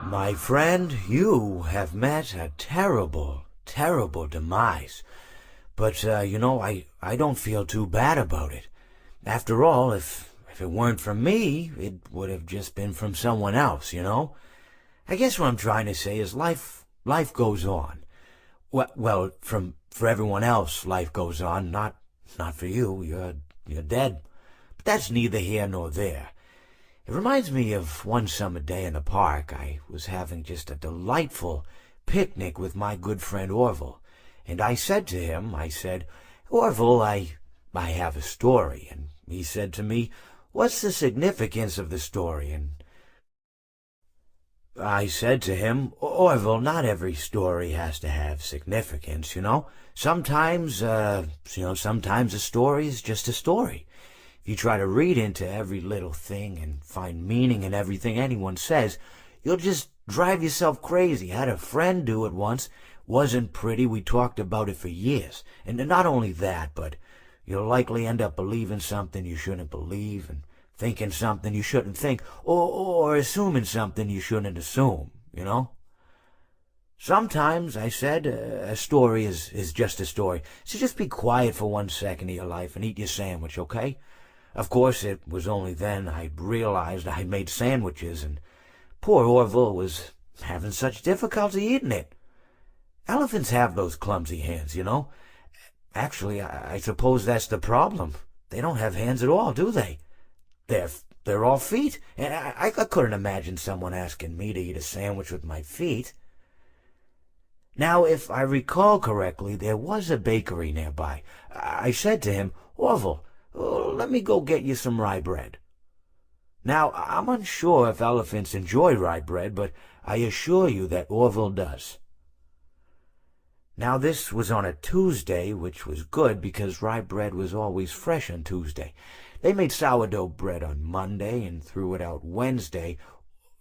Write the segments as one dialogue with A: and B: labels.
A: My friend, you have met a terrible, terrible demise. But, I don't feel too bad about it. After all, if it weren't from me, it would have just been from someone else, you know? I guess what I'm trying to say is life goes on. Well, for everyone else, life goes on, not for you. You're dead. But that's neither here nor there. It reminds me of one summer day in the park. I was having just a delightful picnic with my good friend Orville, and I said to him, Orville, I have a story. And he said to me, what's the significance of the story? And I said to him, Orville, not every story has to have significance, you know. Sometimes a story is just a story. If you try to read into every little thing and find meaning in everything anyone says, you'll just drive yourself crazy. I had a friend do it once. Wasn't pretty. We talked about it for years. And not only that, but you'll likely end up believing something you shouldn't believe, and thinking something you shouldn't think, or assuming something you shouldn't assume, you know? Sometimes, I said, a story is just a story. So just be quiet for 1 second of your life and eat your sandwich, okay? Of course, it was only then I realized I made sandwiches, and poor Orville was having such difficulty eating it. Elephants have those clumsy hands, you know. Actually, I suppose that's the problem. They don't have hands at all, do they? They're all feet, and I couldn't imagine someone asking me to eat a sandwich with my feet. Now, if I recall correctly, there was a bakery nearby. I said to him, Orville, let me go get you some rye bread. Now, I'm unsure if elephants enjoy rye bread, but I assure you that Orville does. Now, this was on a Tuesday, which was good because rye bread was always fresh on Tuesday. They made sourdough bread on Monday and threw it out Wednesday,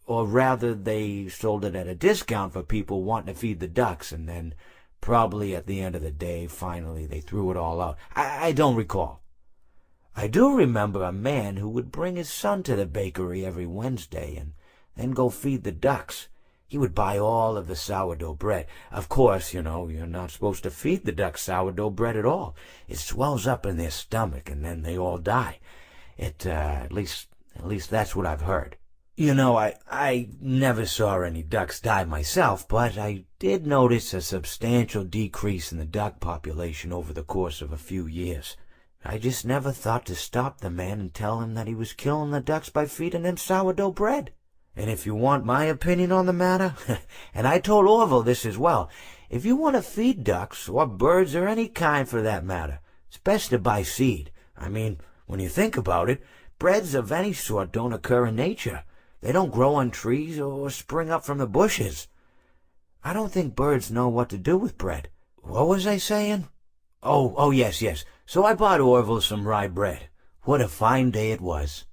A: or rather they sold it at a discount for people wanting to feed the ducks, and then probably at the end of the day, finally, they threw it all out. I don't recall. I do remember a man who would bring his son to the bakery every Wednesday and then go feed the ducks. He would buy all of the sourdough bread. Of course, you know, you're not supposed to feed the ducks sourdough bread at all. It swells up in their stomach and then they all die. At least that's what I've heard. You know, I never saw any ducks die myself, but I did notice a substantial decrease in the duck population over the course of a few years. I just never thought to stop the man and tell him that he was killing the ducks by feeding them sourdough bread. And if you want my opinion on the matter, and I told Orville this as well, if you want to feed ducks, or birds, or any kind for that matter, it's best to buy seed. I mean, when you think about it, breads of any sort don't occur in nature. They don't grow on trees or spring up from the bushes. I don't think birds know what to do with bread. What was I saying? Oh, yes. So I bought Orville some rye bread. What a fine day it was.